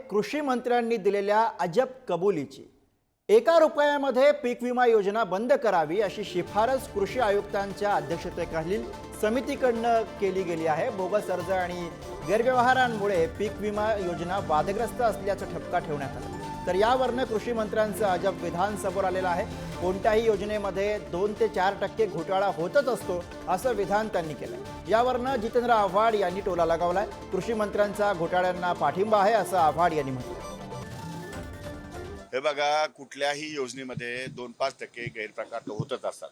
कृषी मंत्र्यांनी दिलेल्या अजब कबुलीची। 1 रुपयामध्ये पीक विमा योजना बंद करावी अशी शिफारस कृषी आयुक्तांच्या अध्यक्षतेखालील समितीकडून केली गेली आहे। बोगस अर्ज आणि गैरव्यवहारांमुळे पीक विमा योजना वादग्रस्त असल्याचा ठपका ठेवण्यात आला। तर यावरून कृषी मंत्र्यांचं अजब विधान समोर आलेलं आहे। कोणत्याही योजनेमध्ये 2 ते 4% घोटाळा होतच असतो असं विधान त्यांनी केलं। यावरून जितेंद्र आव्हाड यांनी टोला लगावलाय। कृषी मंत्र्यांचा घोटाळ्यांना पाठिंबा आहे असं आव्हाड यांनी म्हटलं। हे बघा, कुठल्याही योजनेमध्ये 2-5% गैरप्रकार तर होतच असतात।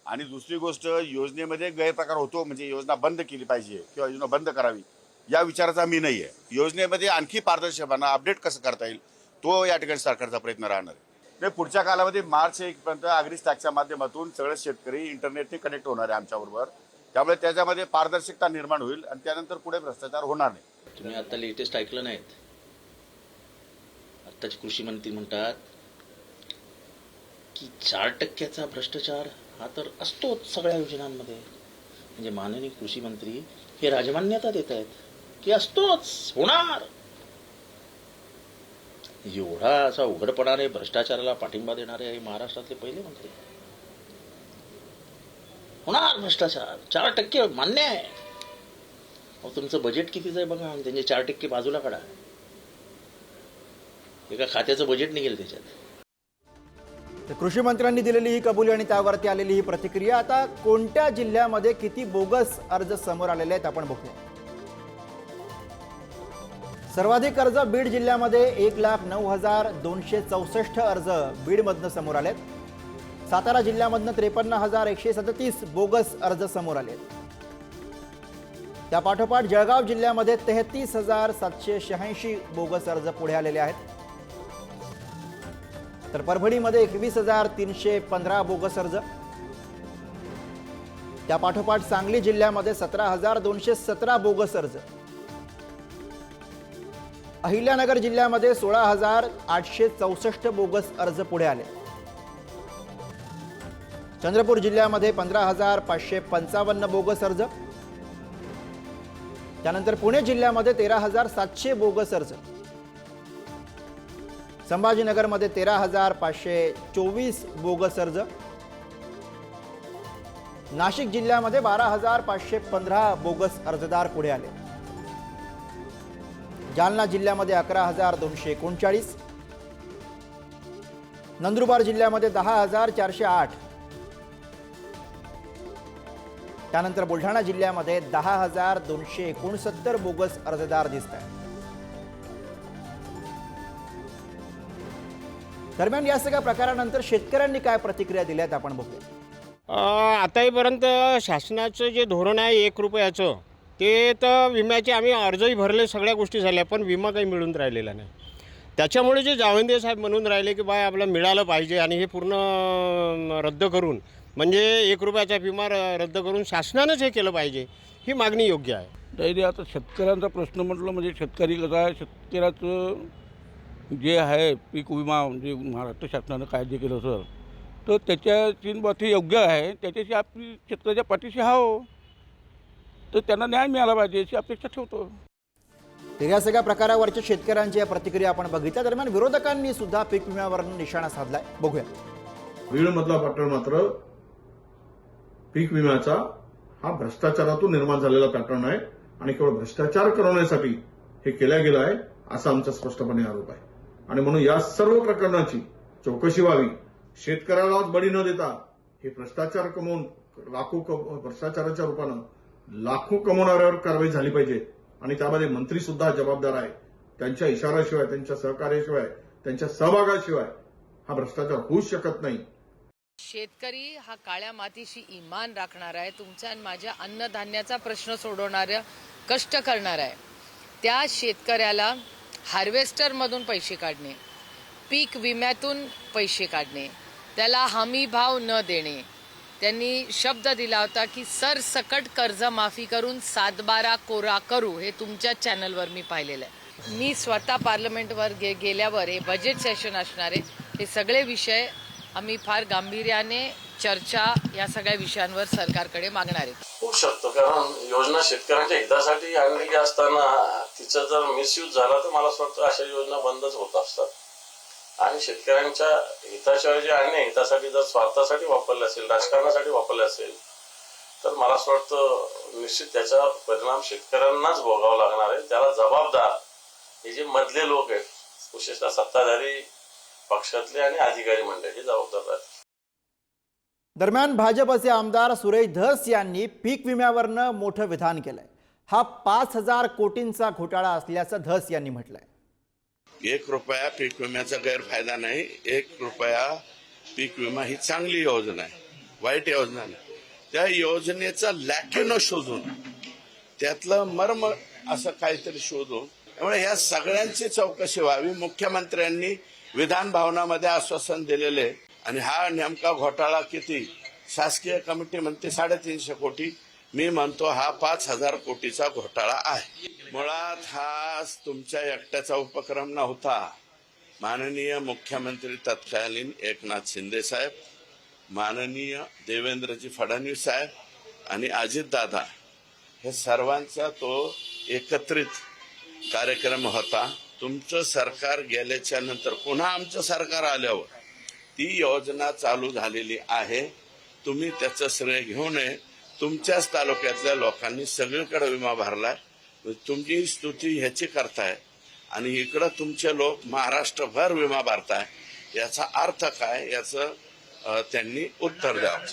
आणि दुसरी गोष्ट, योजनेमध्ये गैरप्रकार होतो म्हणजे योजना बंद केली पाहिजे किंवा योजना बंद करावी या विचाराचा मी नाही आहे। योजनेमध्ये आणखी पारदर्शकपणा अपडेट कसं करता येईल तो या ठिकाणी सरकारचा प्रयत्न राहणार आहे। पुढच्या कालामध्ये मार्च 1 पर्यंत अग्री स्टॅकच्या माध्यमातून सगळे शेतकरी इंटरनेटने कनेक्ट होणार आहे आमच्याबरोबर। त्यामुळे त्याच्यामध्ये पारदर्शकता निर्माण होईल आणि त्यानंतर पुढे भ्रष्टाचार होणार नाही। तुम्ही आता लेटेस्ट ऐकलं नाहीत, आत्ताचे कृषी मंत्री म्हणतात की 4%चा भ्रष्टाचार हा तर असतोच सगळ्या योजनांमध्ये। म्हणजे माननीय कृषी मंत्री हे राजमान्यता देत आहेत की असतोच, होणार। एवढा असा उघडपणाने भ्रष्टाचाराला पाठिंबा देणारे हे महाराष्ट्रातले पहिले मंत्री। होणार भ्रष्टाचार, 4% मान्य आहे। तुमचं बजेट कितीच आहे बघा, त्यांचे 4% बाजूला काढा, एका खात्याचं बजेट निघेल त्याच्यात। तर कृषी मंत्र्यांनी दिलेली ही कबुली आणि त्यावरती आलेली ही प्रतिक्रिया। आता कोणत्या जिल्ह्यामध्ये किती बोगस अर्ज समोर आलेले आहेत आपण बघूया। सर्वाधिक अर्ज बीड जिल्ह्यामध्ये 1,09,264 अर्ज बीडमधनं समोर आलेत। सातारा जिल्ह्यामधनं 53,137 बोगस अर्ज समोर आलेत। त्यापाठोपाठ जळगाव जिल्ह्यामध्ये 33,786 बोगस अर्ज पुढे आलेले आहेत। तर परभणीमध्ये 21,315 बोगस अर्ज। त्यापाठोपाठ सांगली जिल्ह्यामध्ये 17,217 बोगस अर्ज। अहिल्यानगर जिल्ह्यामध्ये 16,864 बोगस अर्ज पुढे आले। चंद्रपूर जिल्ह्यामध्ये 15,555 बोगस अर्ज। त्यानंतर पुणे जिल्ह्यामध्ये 13,700 बोगस अर्ज। संभाजीनगरमध्ये 13,524 बोगस अर्ज। नाशिक जिल्ह्यामध्ये 12,515 बोगस अर्जदार पुढे आले। जालना जिल्ह्यामध्ये 11,239। नंदुरबार जिल्ह्यामध्ये 10,408। त्यानंतर बुलढाणा जिल्ह्यामध्ये 10,269 बोगस अर्जदार दिसत आहेत। दरम्यान या सगळ्या प्रकारानंतर शेतकऱ्यांनी काय प्रतिक्रिया दिल्यात आपण बघूया। आतापर्यंत शासनाचं जे धोरण आहे 1 रुपयाचं, ते तर विम्याचे आम्ही अर्जही भरले, सगळ्या गोष्टी झाल्या, पण विमा काही मिळून राहिलेला नाही। त्याच्यामुळे जे जावंदे साहेब म्हणून राहिले की बाय आपलं मिळालं पाहिजे आणि हे पूर्ण रद्द करून, म्हणजे 1 रुपयाचा विमा रद्द करून शासनानंच हे केलं पाहिजे, ही मागणी योग्य आहे। तरी आता शेतकऱ्यांचा प्रश्न म्हटलं म्हणजे शेतकरी कसा आहे, शेतकऱ्याचं जे आहे पीक विमा म्हणजे महाराष्ट्र शासनानं कायदे केलं सर, तर त्याच्याची बाबतीत योग्य आहे, त्याच्याशी आपली शेतकऱ्याच्या पाठीशी हाव, तर त्यांना न्याय मिळाला पाहिजे अशी अपेक्षा ठेवतो। तर या सगळ्या प्रकारावरच्या शेतकऱ्यांच्या प्रतिक्रिया आपण बघितल्या। दरम्यान विरोधकांनी सुद्धा पीक विम्यावर निशाणा साधलाय, बघूया। बीडमधला पॅटर्न मात्र पीक विम्याचा हा भ्रष्टाचारातून निर्माण झालेला पॅटर्न आहे आणि केवळ भ्रष्टाचार करवण्यासाठी हे केल्या गेलं आहे असा आमचा स्पष्टपणे आरोप आहे। आणि म्हणून या सर्व प्रकरणाची चौकशी व्हावी, शेतकऱ्यालाच बळी न देता हे भ्रष्टाचार कमवून भ्रष्टाचाराच्या रूपानं लाखो कमवणाऱ्यावर कारवाई झाली पाहिजे आणि त्यामध्ये मंत्री सुद्धा जबाबदार आहे। त्यांच्या इशाऱ्याशिवाय, त्यांच्या सहकार्याशिवाय, त्यांच्या सहभागाशिवाय हा भ्रष्टाचार होऊच शकत नाही। शेतकरी हा काळ्या मातीशी इमान राखणार आहे, तुमच्या आणि माझ्या अन्नधान्याचा प्रश्न सोडवणारा, कष्ट करणार आहे। त्या शेतकऱ्याला हार्वेस्टरमधून पैसे काढणे, पीक विम्यातून पैसे काढणे, त्याला हमी भाव न देणे, त्यांनी शब्द दिला होता की सरसकट कर्जमाफी करून 7/12 कोरा करू, हे तुमच्या चॅनलवर मी पाहिलेलं आहे। मी स्वतः पार्लमेंटवर गेल्यावर हे बजेट सेशन असणार आहे, हे सगळे विषय आम्ही फार गांभीर्याने चर्चा या सगळ्या विषयांवर सरकारकडे मागणार आहे। होऊ शकतो, कारण योजना शेतकऱ्यांच्या हितासाठी आणलेली असताना तिचा हिचा जर मिसयूज झाला तर मला असं वाटतं अशा योजना बंदच होत असतात आणि शेतकऱ्यांच्या हिताच्या जे अन्य हितासाठी जर स्वार्थासाठी वापरले असेल, राजकारणासाठी वापरले असेल तर मला असं वाटतं निश्चित त्याचा परिणाम शेतकऱ्यांनाच भोगावा लागणार आहे. त्याला जबाबदार हे जे मधले लोक आहेत, विशेषतः सत्ताधारी पक्षातले आणि अधिकारी मंडळ हे जबाबदार आहेत. दरम्यान भाजपचे आमदार सुरेश धस यांनी पीक विम्यावरनं मोठं विधान केलंय. हा 5,000 कोटींचा घोटाळा असल्याचं धस यांनी म्हटलंय. 1 रुपया पीक विम्याचा गैरफायदा नाही. 1 रुपया पीक विमा ही चांगली योजना आहे, वाईट योजना नाही. त्या योजनेचा लॅक्युनो शोधून त्यातलं मर्म असं काहीतरी शोधून त्यामुळे ह्या सगळ्यांची चौकशी व्हावी. मुख्यमंत्र्यांनी विधान भवनामध्ये आश्वासन दिलेले आणि हा नेमका घोटाळा किती, शासकीय कमिटी म्हणते 350 कोटी, मी म्हणतो हा 5,000 कोटीचा घोटाळा आहे. मुळात हा तुमच्या एकट्याचा उपक्रम नव्हता. माननीय मुख्यमंत्री तत्कालीन एकनाथ शिंदे साहेब, माननीय देवेंद्रजी फडणवीस साहेब आणि अजितदादा हे सर्वांचा तो एकत्रित कार्यक्रम होता. तुमचं सरकार गेल्याच्या नंतर पुन्हा आमचं सरकार आल्यावर ती योजना चालू झालेली आहे. तुम्ही त्याचं श्रेय घेऊ नये. तुमच्याच तालुक्यातल्या लोकांनी सगळीकडे विमा भरलाय. तुमची स्तुती ह्याची करताय आणि इकडं तुमचे लोक महाराष्ट्रभर विमा भरताय. याचा अर्थ काय याचं त्यांनी उत्तर द्यावं.